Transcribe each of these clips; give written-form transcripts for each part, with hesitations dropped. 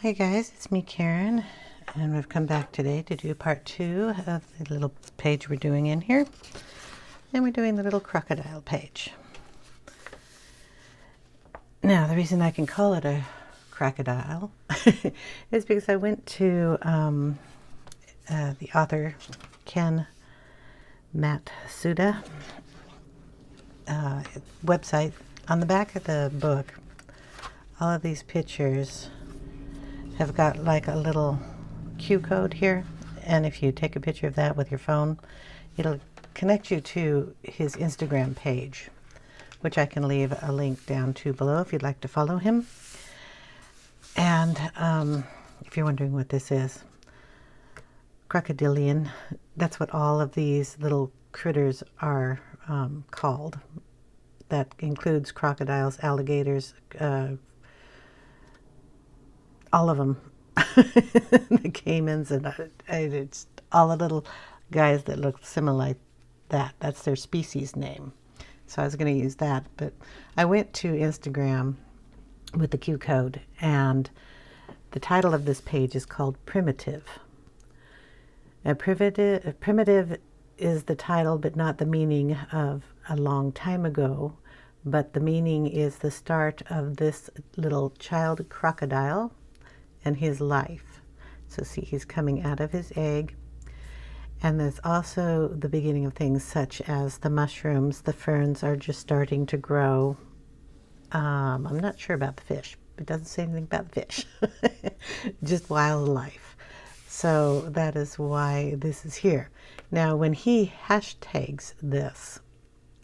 Hi guys, it's me Karen, and we've come back today to do part 2 of the little page we're doing in here, and we're doing the little crocodile page. Now the reason I can call it a crocodile is because I went to the author Ken Matsuda website. On the back of the book, all of these pictures have got like a little Q code here, and if you take a picture of that with your phone, it'll connect you to his Instagram page, which I can leave a link down to below if you'd like to follow him. And if you're wondering what this is, crocodilian, that's what all of these little critters are called. That includes crocodiles, alligators, all of them, the caimans, and it's all the little guys that look similar like that. That's their species name. So I was going to use that, but I went to Instagram with the Q code, and the title of this page is called Primitive. Primitive is the title, but not the meaning of a long time ago, but the meaning is the start of this little child crocodile and his life. So see, he's coming out of his egg, and there's also the beginning of things such as the mushrooms. The ferns are just starting to grow. I'm not sure about the fish. It doesn't say anything about the fish. Just wildlife. So that is why this is here. Now when he hashtags this,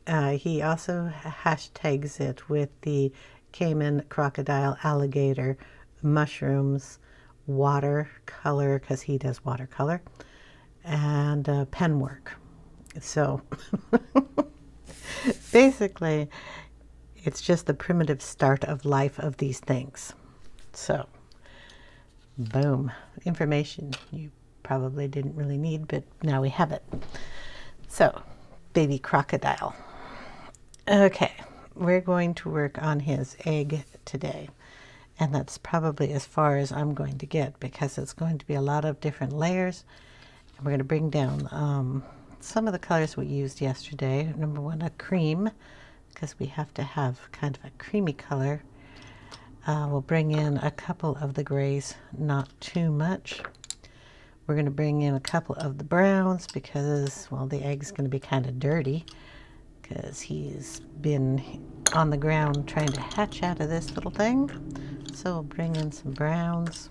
he also hashtags it with the caiman, crocodile, alligator, mushrooms, watercolor, because he does watercolor, and pen work. So basically it's just the primitive start of life of these things. So boom, information you probably didn't really need, but now we have it. So baby crocodile. Okay, we're going to work on his egg today. And that's probably as far as I'm going to get, because it's going to be a lot of different layers. And we're going to bring down some of the colors we used yesterday. Number one, a cream, because we have to have kind of a creamy color. We'll bring in a couple of the grays, not too much. We're going to bring in a couple of the browns because, well, the egg's going to be kind of dirty because he's been on the ground trying to hatch out of this little thing. So we'll bring in some browns,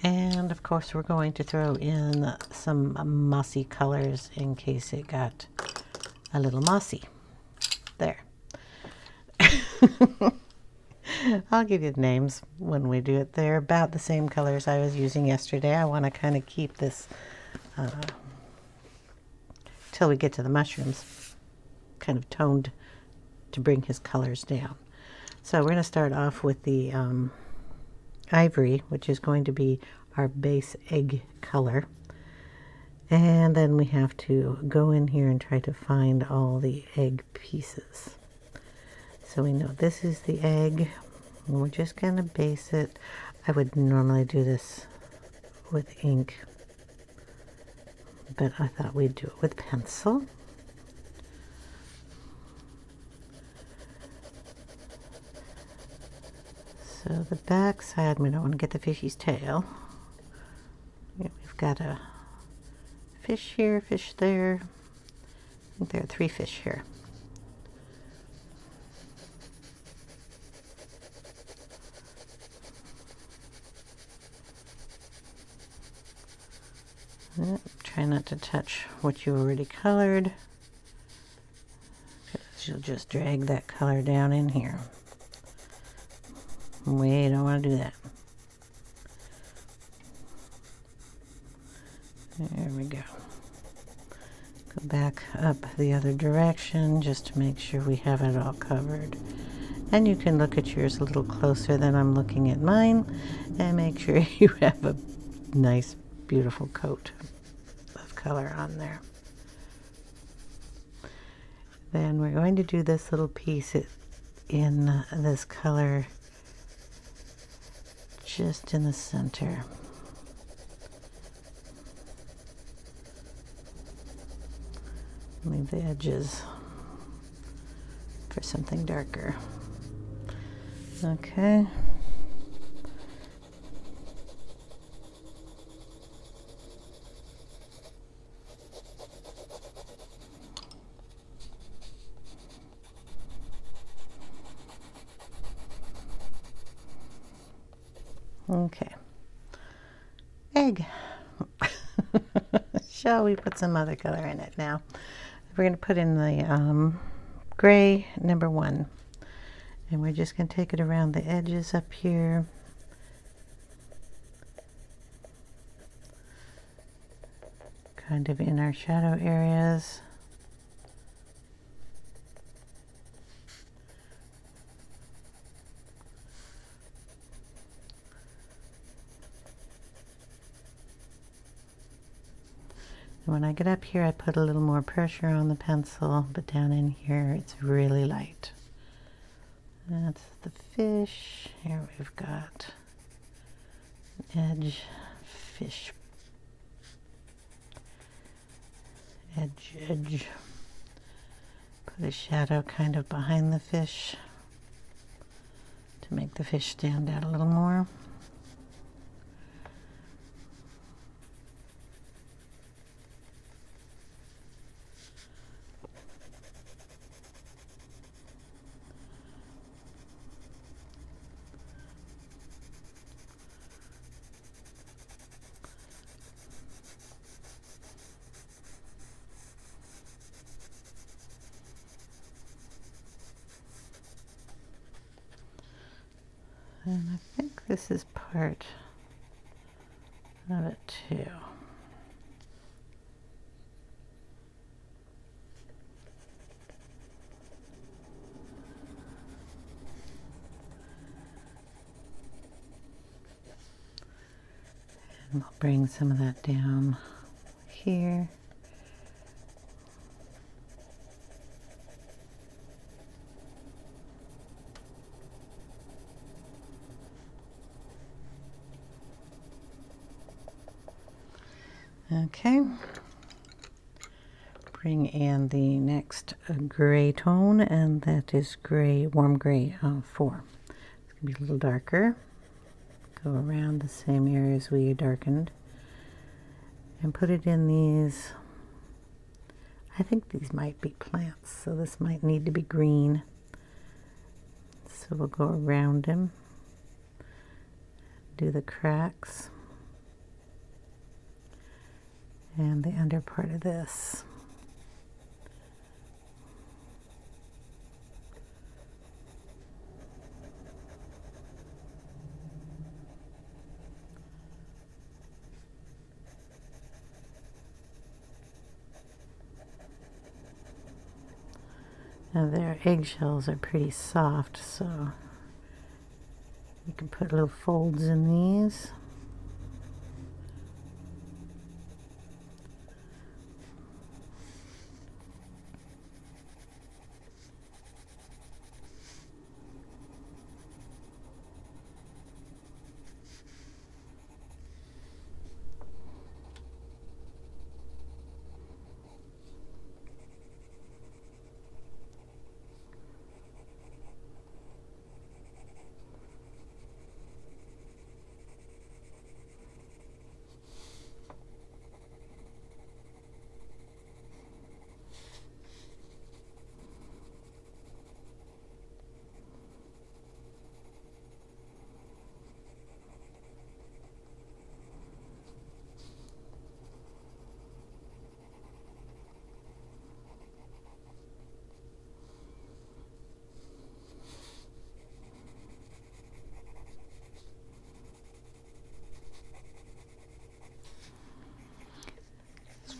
and of course we're going to throw in some mossy colors in case it got a little mossy. There. I'll give you the names when we do it. They're about the same colors I was using yesterday. I want to kind of keep this till we get to the mushrooms kind of toned to bring his colors down. So we're going to start off with the Ivory, which is going to be our base egg color. And then we have to go in here and try to find all the egg pieces. So we know this is the egg, and we're just going to base it. I would normally do this with ink, but I thought we'd do it with pencil. So the back side, we don't want to get the fishy's tail. We've got a fish here, fish there. I think there are 3 fish here. Try not to touch what you already colored, because you'll just drag that color down in here. We don't want to do that. There we go. Go back up the other direction just to make sure we have it all covered. And you can look at yours a little closer than I'm looking at mine and make sure you have a nice, beautiful coat of color on there. Then we're going to do this little piece in this color just in the center. Leave the edges for something darker. Okay. Okay. Egg. Shall we put some other color in it now? We're going to put in the gray number 1. And we're just going to take it around the edges up here. Kind of in our shadow areas. And when I get up here, I put a little more pressure on the pencil, but down in here, it's really light. That's the fish. Here we've got an edge fish. Edge. Put a shadow kind of behind the fish to make the fish stand out a little more. And I think this is part of it too. And we'll bring some of that down here. Okay, bring in the next gray tone, and that is gray, warm gray 4. It's going to be a little darker. Go around the same areas we darkened and put it in these. I think these might be plants, so this might need to be green. So we'll go around them, do the cracks. And the under part of this. Now their eggshells are pretty soft, so you can put little folds in these.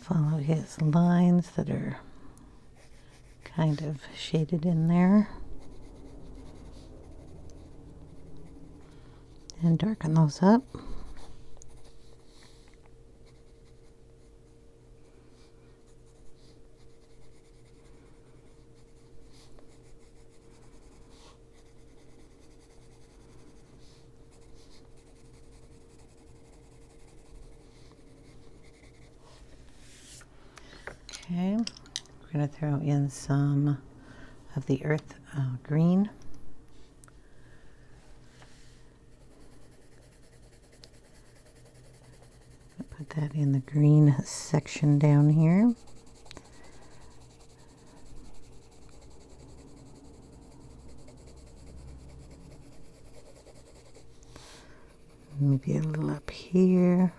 Follow his lines that are kind of shaded in there and darken those up. we're going to throw in some of the earth green. Put that in the green section down here. Maybe a little up here.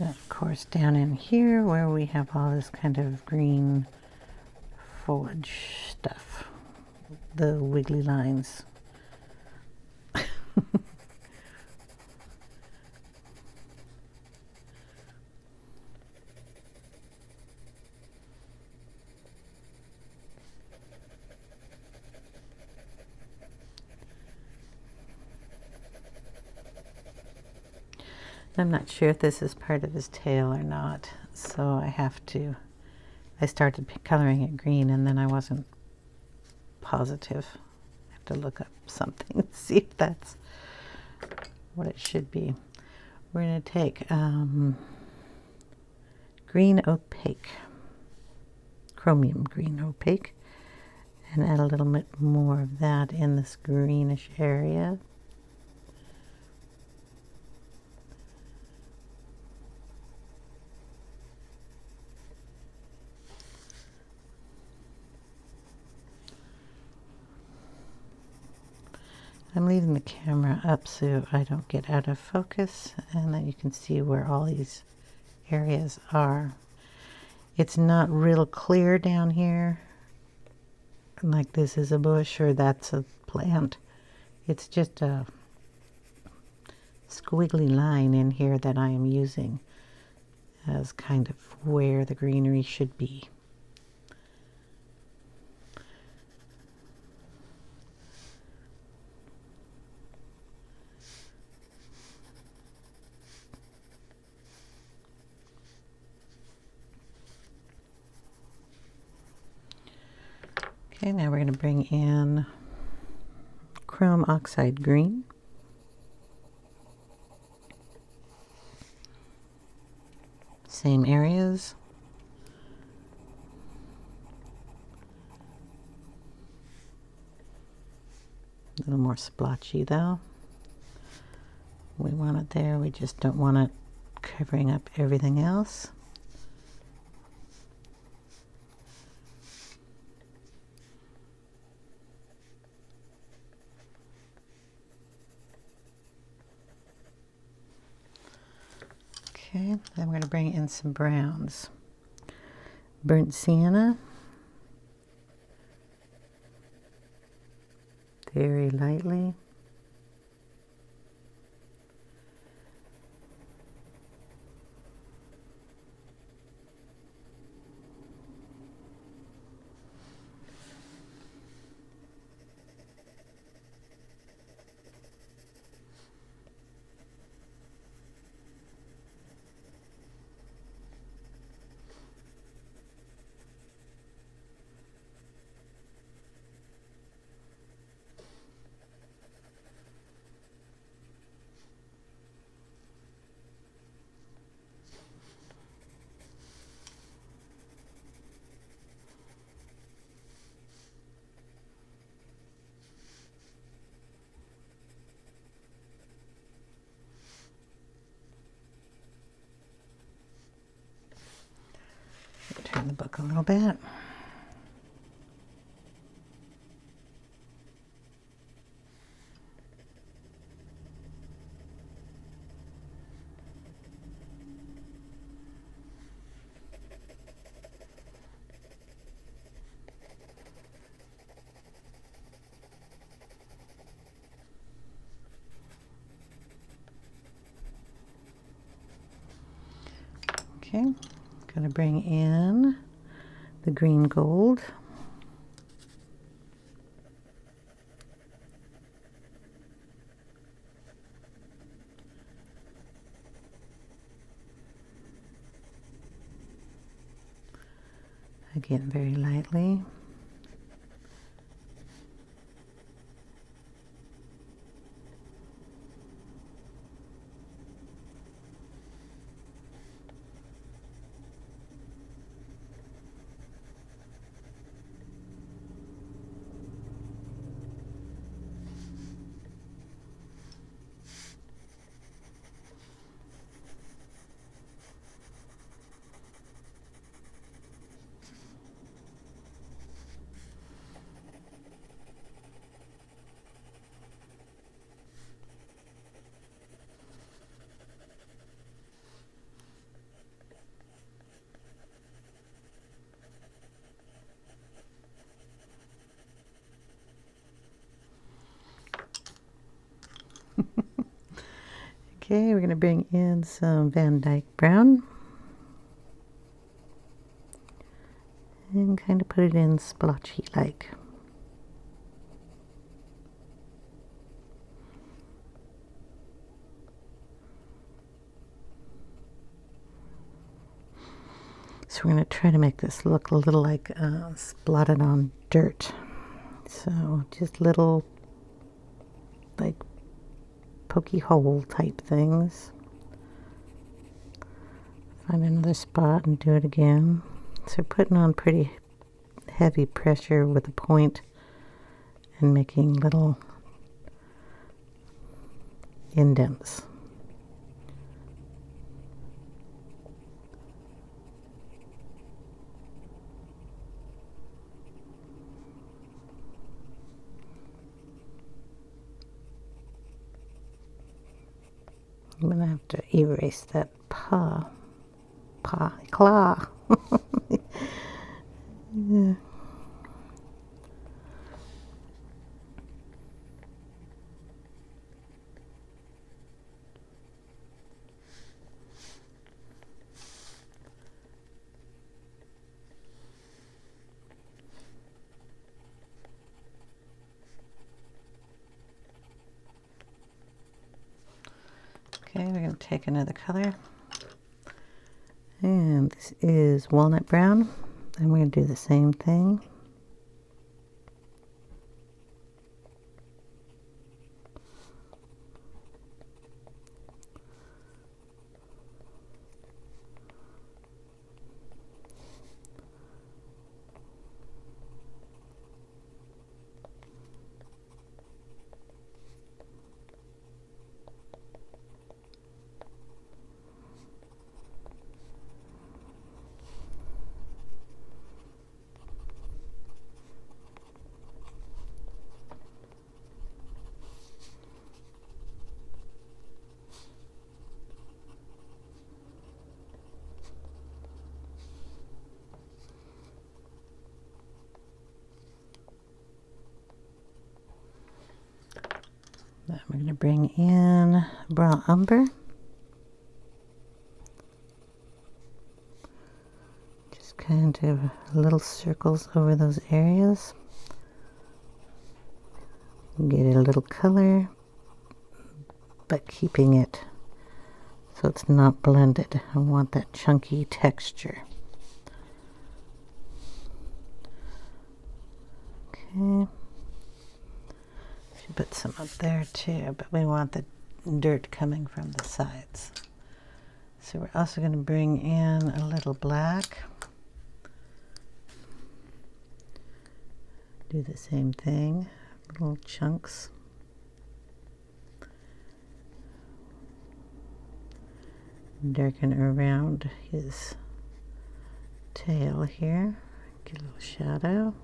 And of course, down in here where we have all this kind of green foliage stuff, the wiggly lines. I'm not sure if this is part of his tail or not, so I started coloring it green and then I wasn't positive. I have to look up something to see if that's what it should be. We're going to take green opaque, chromium green opaque, and add a little bit more of that in this greenish area. I'm leaving the camera up so I don't get out of focus, and then you can see where all these areas are. It's not real clear down here, like this is a bush or that's a plant. It's just a squiggly line in here that I am using as kind of where the greenery should be. Okay, now we're going to bring in chrome oxide green. Same areas. A little more splotchy though. We want it there, we just don't want it covering up everything else. Okay, then we're going to bring in some browns. Burnt sienna. Very lightly. Turn the book a little bit. Okay, gonna bring in the green gold. Again, very lightly. Okay, we're going to bring in some Van Dyke brown and kind of put it in splotchy like. So we're going to try to make this look a little like splotted on dirt. So just little like pokey hole type things. Find another spot and do it again. So putting on pretty heavy pressure with a point and making little indents. I'm going to have to erase that claw. Yeah. Okay, we're going to take another color. And this is Walnut brown. And we're going to do the same thing. Then we're going to bring in brown umber. Just kind of little circles over those areas. Get it a little color, but keeping it so it's not blended. I want that chunky texture. Okay. Should put some up there too, but we want the dirt coming from the sides. So we're also going to bring in a little black. Do the same thing, little chunks. Darken around his tail here. Get a little shadow.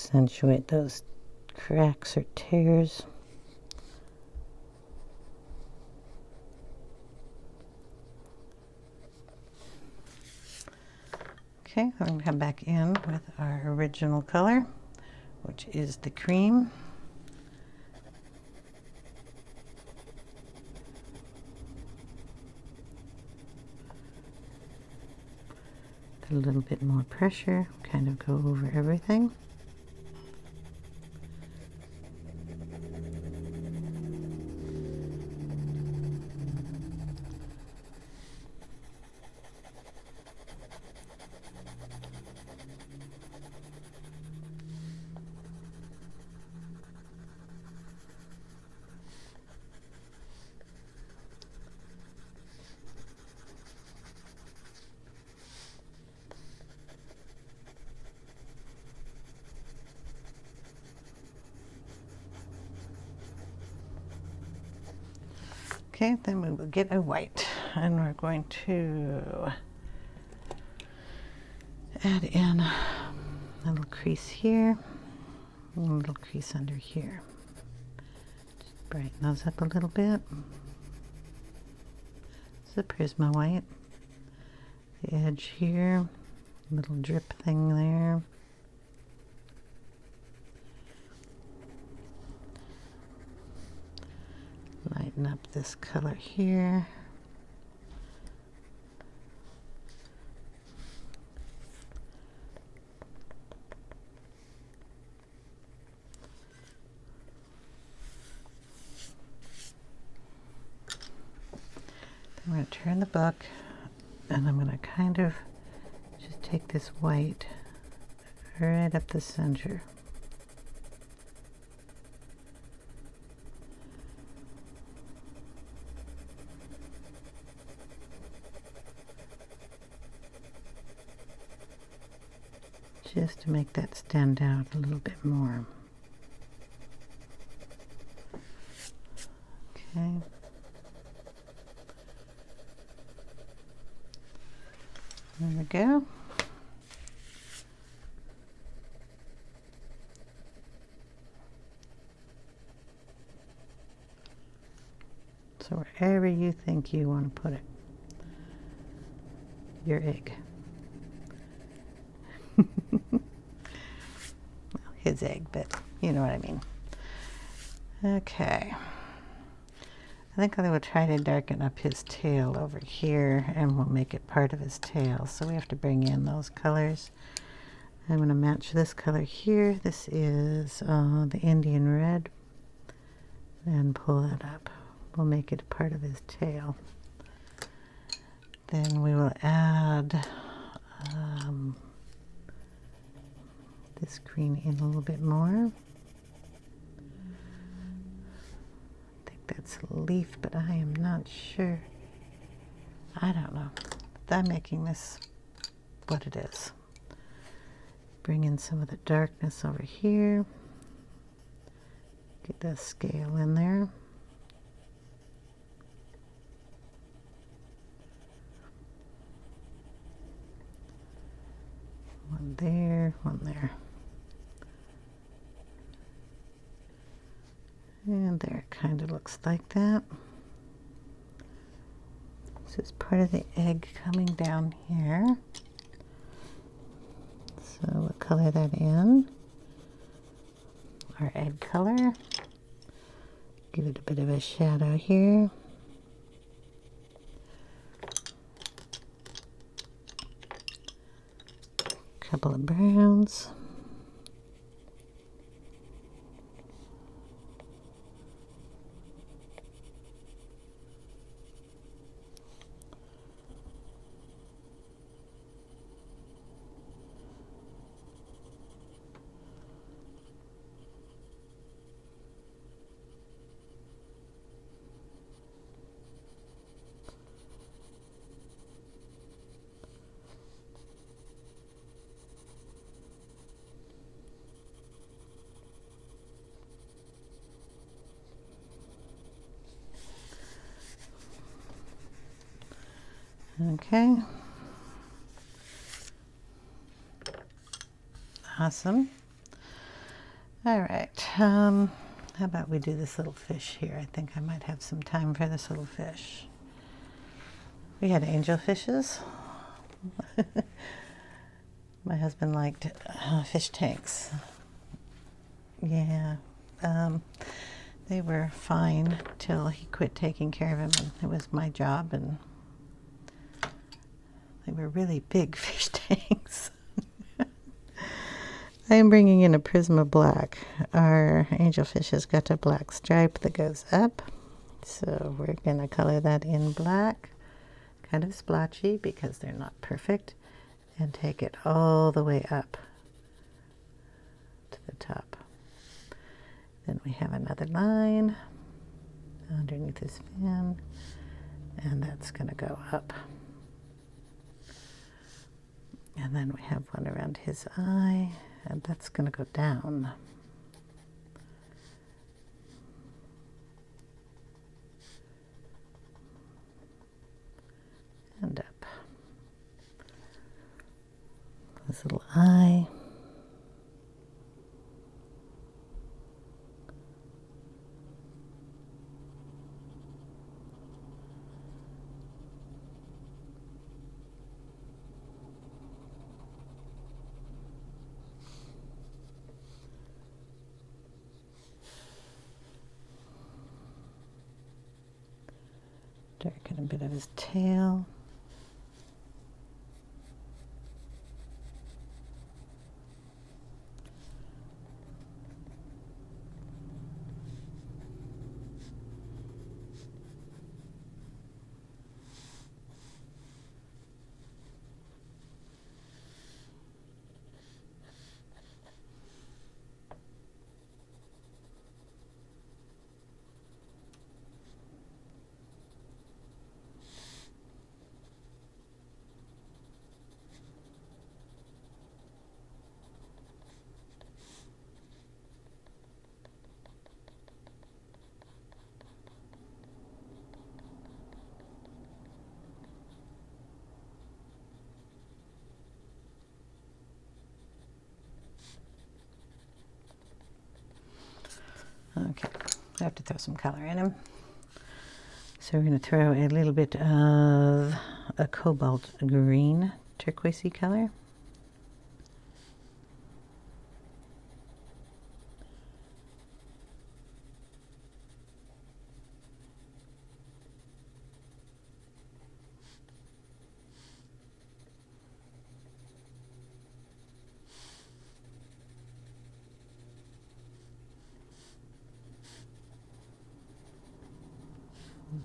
accentuate those cracks or tears. Okay, I'm going to come back in with our original color, which is the cream. Put a little bit more pressure, kind of go over everything. Okay, then we will get a white, and we're going to add in a little crease here, and a little crease under here. Just brighten those up a little bit. It's a Prisma white. The edge here, little drip thing there. Lighten up this color here. I'm going to turn the book, and I'm going to kind of just take this white right up the center. Just to make that stand out a little bit more. Okay. There we go. So wherever you think you want to put it, your egg. Well, his egg, but you know what I mean. Okay. I think I will try to darken up his tail over here, and we'll make it part of his tail. So we have to bring in those colors. I'm going to match this color here. This is the Indian red. And pull that up. We'll make it a part of his tail. Then we will add this green in a little bit more. I think that's a leaf, but I am not sure. I don't know. I'm making this what it is. Bring in some of the darkness over here. Get the scale in there. One there, one there. And there it kind of looks like that. This is part of the egg coming down here. So we'll color that in. Our egg color. Give it a bit of a shadow here. A couple of browns. Okay. Awesome. All right, how about we do this little fish here? I think I might have some time for this little fish. We had angelfishes. My husband liked fish tanks. Yeah, they were fine till he quit taking care of them, and it was my job, and they were really big fish tanks. I am bringing in a prism of black. Our angelfish has got a black stripe that goes up, so we're going to color that in black, kind of splotchy because they're not perfect, and take it all the way up to the top. Then we have another line underneath his fin, and that's going to go up. And then we have one around his eye, and that's going to go down. And up. This little eye. Darken a bit of his tail. Okay, I have to throw some color in him. So we're going to throw a little bit of a cobalt green turquoisey color.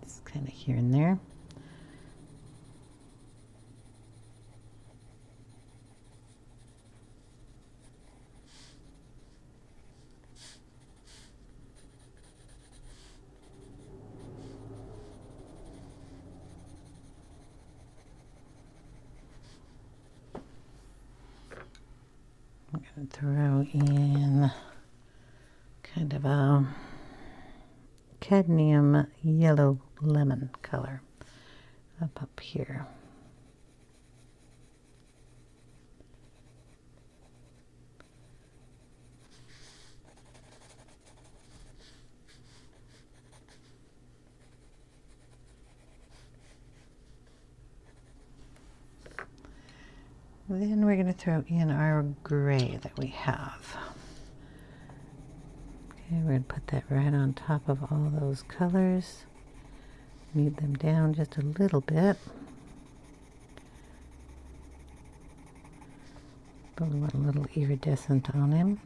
It's kind of here and there. I'm going to throw in kind of a cadmium yellow lemon color up here. Then we're going to throw in our gray that we have. Okay, we're going to put that right on top of all those colors. Mute them down just a little bit. But we want a little iridescent on him.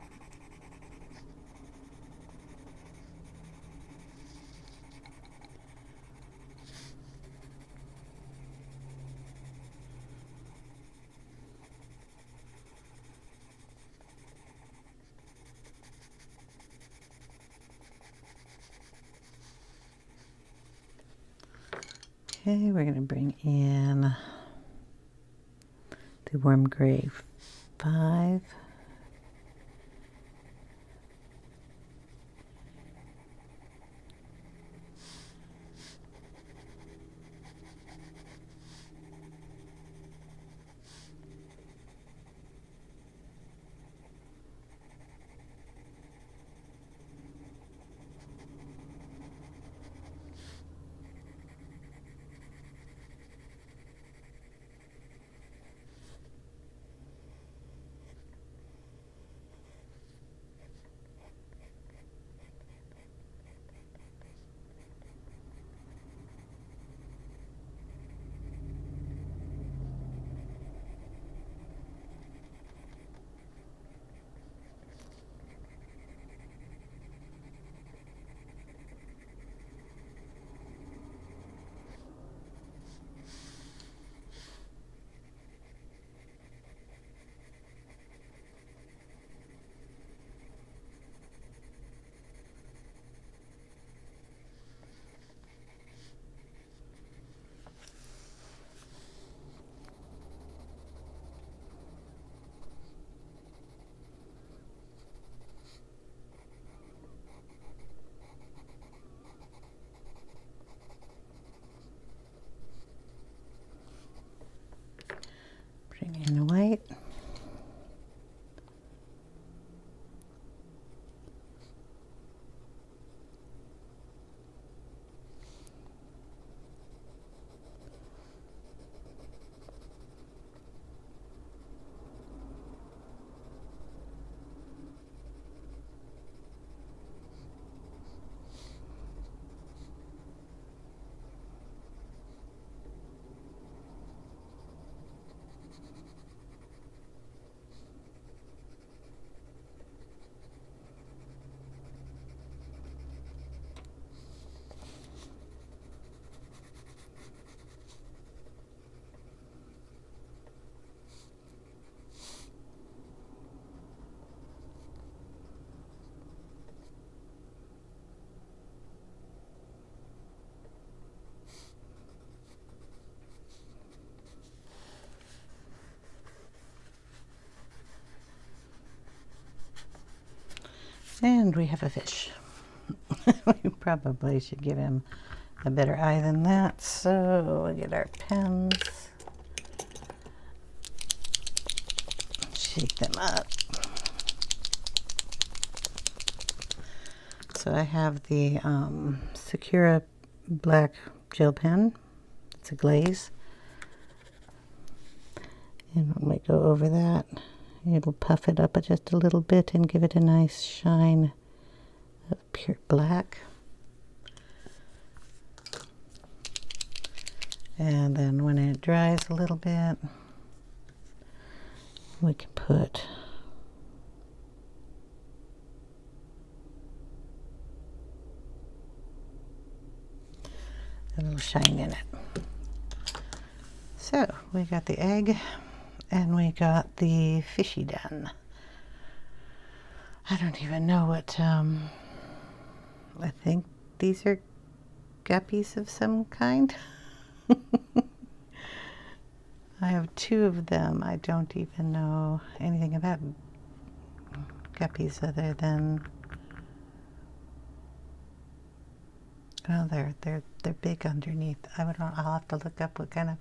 Okay, we're going to bring in the warm gray 5. And we have a fish. We probably should give him a better eye than that. So we'll get our pens. Shake them up. So I have the Sakura black gel pen. It's a glaze. And when we go over that, it'll puff it up just a little bit and give it a nice shine of pure black. And then when it dries a little bit, we can put a little shine in it. So we got the egg and we got the fishy done. I don't even know what, I think these are guppies of some kind. I have two of them. I don't even know anything about guppies other than, oh, they're big underneath. I'll have to look up what kind of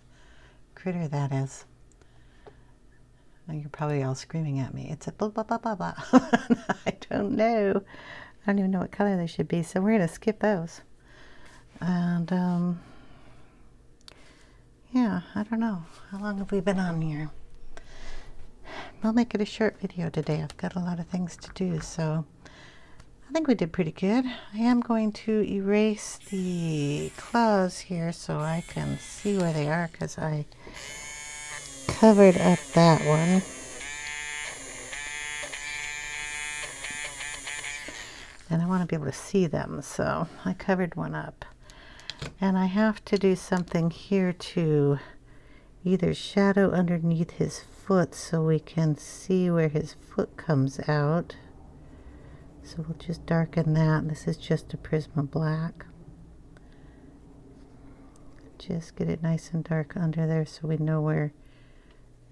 critter that is. You're probably all screaming at me. It's a blah blah blah blah blah. I don't know. I don't even know what color they should be. So we're gonna skip those. And yeah, I don't know. How long have we been on here? We'll make it a short video today. I've got a lot of things to do, so I think we did pretty good. I am going to erase the claws here so I can see where they are, because I covered up that one. And I want to be able to see them, so I covered one up. And I have to do something here to either shadow underneath his foot so we can see where his foot comes out. So we'll just darken that. This is just a Prisma black. Just get it nice and dark under there so we know where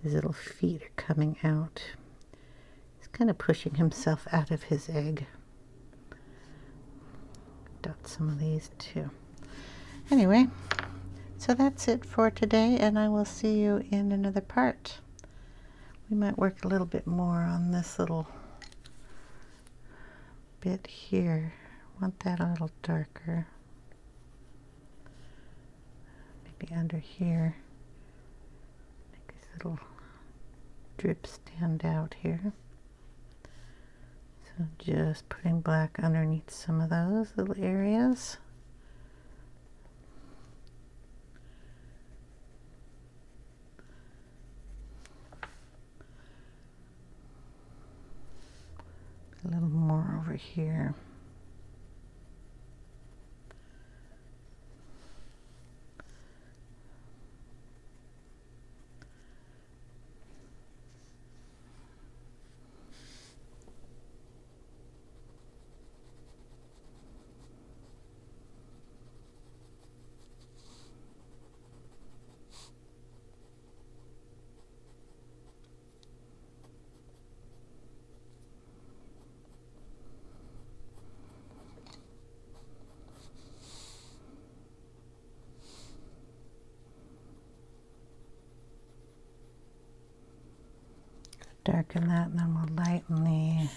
his little feet are coming out. He's kind of pushing himself out of his egg. Dot some of these too. Anyway, so that's it for today, and I will see you in another part. We might work a little bit more on this little bit here. I want that a little darker. Maybe under here. Make this little drip stand out here. So just putting black underneath some of those little areas. A little more over here. Darken that, and then we'll lighten the,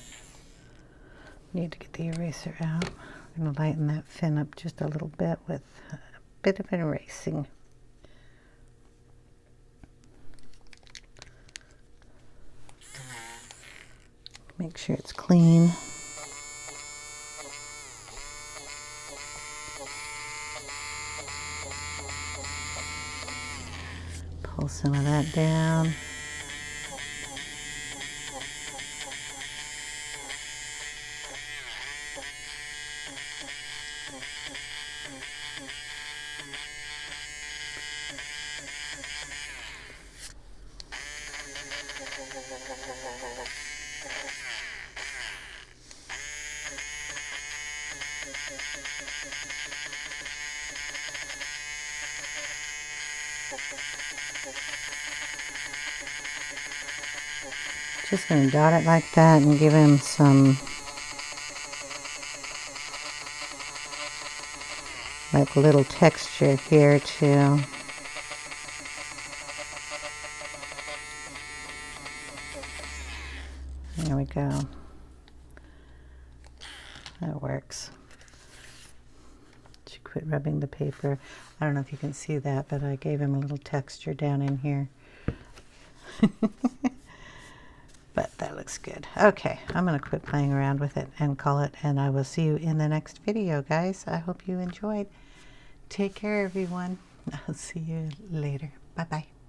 need to get the eraser out. I'm going to lighten that fin up just a little bit with a bit of an erasing. Make sure it's clean. Pull some of that down. Just going to dot it like that and give him some like a little texture here too. There we go. That works. Should quit rubbing the paper. I don't know if you can see that, but I gave him a little texture down in here. But that looks good. Okay, I'm going to quit playing around with it and call it, and I will see you in the next video, guys. I hope you enjoyed. Take care, everyone. I'll see you later. Bye-bye.